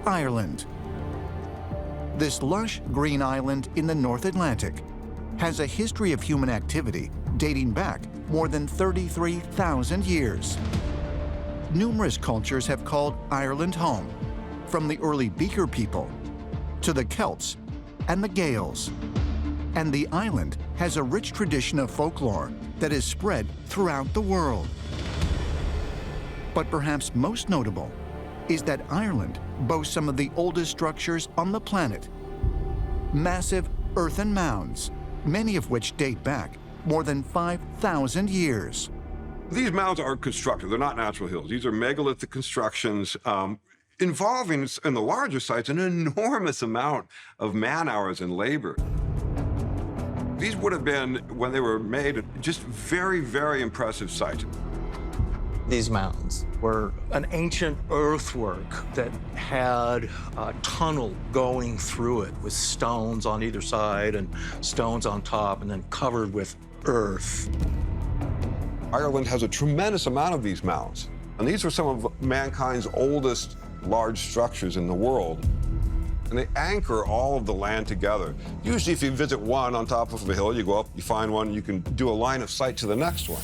Ireland. This lush green island in the North Atlantic has a history of human activity dating back more than 33,000 years. Numerous cultures have called Ireland home, from the early Beaker people to the Celts and the Gaels. And the island has a rich tradition of folklore that is spread throughout the world. But perhaps most notable is that Ireland boasts some of the oldest structures on the planet. Massive earthen mounds, many of which date back more than 5,000 years. These mounds are constructed. They're not natural hills. These are megalithic constructions involving, in the larger sites, an enormous amount of man-hours and labor. These would have been, when they were made, just very, very impressive sites. These mounds were an ancient earthwork that had a tunnel going through it with stones on either side and stones on top and then covered with earth. Ireland has a tremendous amount of these mounds, and these are some of mankind's oldest large structures in the world. And they anchor all of the land together. Usually if you visit one on top of a hill, you go up, you find one, you can do a line of sight to the next one.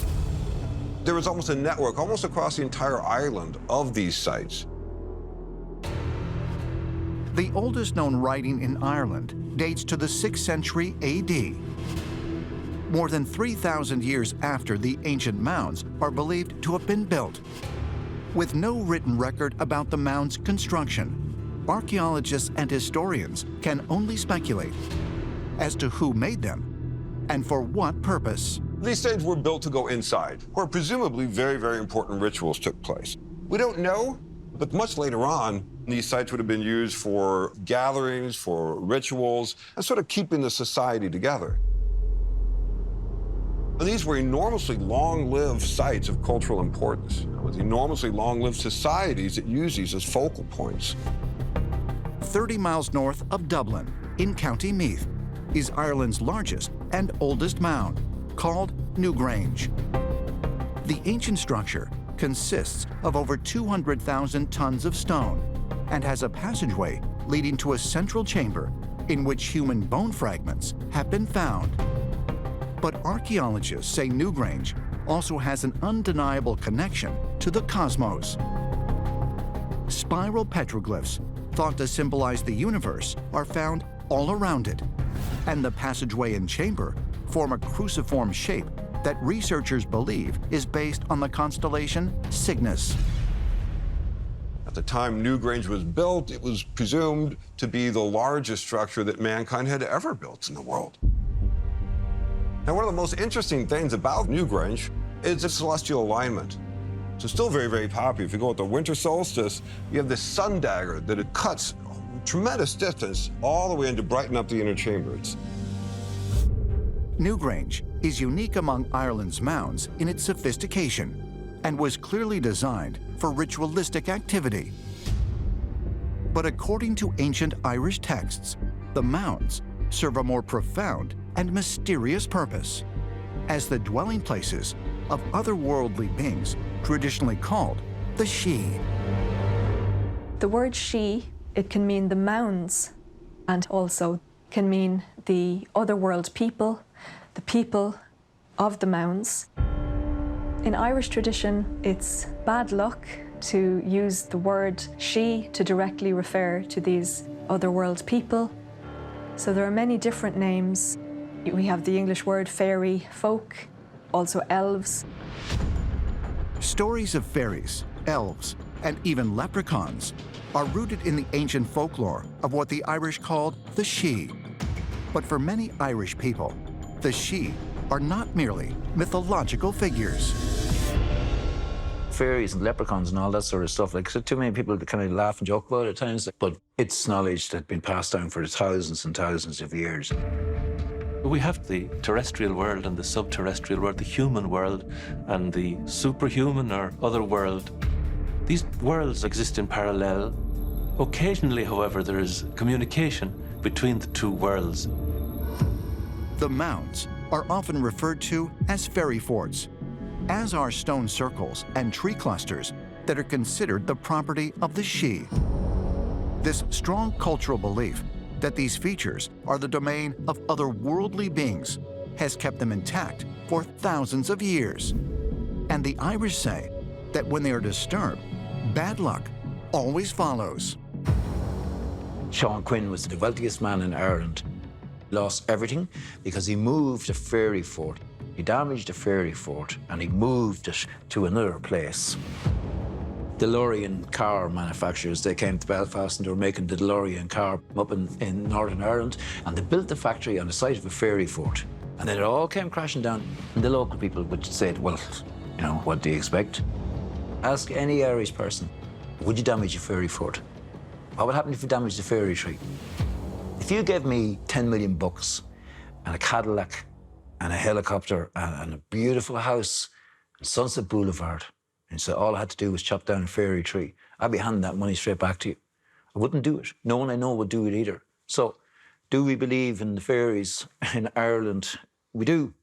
There was almost a network, almost across the entire island, of these sites. The oldest known writing in Ireland dates to the 6th century AD. More than 3,000 years after the ancient mounds are believed to have been built. With no written record about the mound's construction, archaeologists and historians can only speculate as to who made them and for what purpose. These stages were built to go inside, where presumably very, very important rituals took place. We don't know, but much later on, these sites would have been used for gatherings, for rituals, and sort of keeping the society together. And these were enormously long-lived sites of cultural importance, with enormously long-lived societies that use these as focal points. 30 miles north of Dublin, in County Meath, is Ireland's largest and oldest mound, called Newgrange. The ancient structure consists of over 200,000 tons of stone and has a passageway leading to a central chamber in which human bone fragments have been found. But archaeologists say Newgrange also has an undeniable connection to the cosmos. Spiral petroglyphs, thought to symbolize the universe, are found all around it, and the passageway and chamber form a cruciform shape that researchers believe is based on the constellation Cygnus. At the time Newgrange was built, it was presumed to be the largest structure that mankind had ever built in the world. Now, one of the most interesting things about Newgrange is its celestial alignment. So it's still very, very popular. If you go at the winter solstice, you have this sun dagger that it cuts a tremendous distance all the way in to brighten up the inner chambers. Newgrange is unique among Ireland's mounds in its sophistication and was clearly designed for ritualistic activity. But according to ancient Irish texts, the mounds serve a more profound and mysterious purpose as the dwelling places of otherworldly beings traditionally called the Sidhe. The word Sidhe, it can mean the mounds, and also can mean the otherworld people, the people of the mounds. In Irish tradition, it's bad luck to use the word Sidhe to directly refer to these otherworld people. So there are many different names. We have the English word fairy, folk, also elves. Stories of fairies, elves, and even leprechauns are rooted in the ancient folklore of what the Irish called the Sidhe. But for many Irish people, the Sidhe are not merely mythological figures. Fairies and leprechauns and all that sort of stuff, like, so too many people kind of laugh and joke about it at times, but it's knowledge that's been passed down for thousands and thousands of years. We have the terrestrial world and the subterrestrial world, the human world and the superhuman or other world. These worlds exist in parallel. Occasionally, however, there is communication between the two worlds. The mounds are often referred to as fairy forts, as are stone circles and tree clusters that are considered the property of the Sidhe. This strong cultural belief that these features are the domain of otherworldly beings has kept them intact for thousands of years. And the Irish say that when they are disturbed, bad luck always follows. Sean Quinn was the wealthiest man in Ireland. Lost everything because he moved a fairy fort. He damaged a fairy fort and he moved it to another place. DeLorean car manufacturers, they came to Belfast and they were making the DeLorean car up in Northern Ireland, and they built the factory on the site of a fairy fort. And then it all came crashing down. And the local people would say, well, you know, what do you expect? Ask any Irish person, would you damage a fairy fort? What would happen if you damaged a fairy tree? If you gave me 10 million bucks and a Cadillac and a helicopter and a beautiful house and Sunset Boulevard, and so all I had to do was chop down a fairy tree, I'd be handing that money straight back to you. I wouldn't do it. No one I know would do it either. So, do we believe in the fairies in Ireland? We do.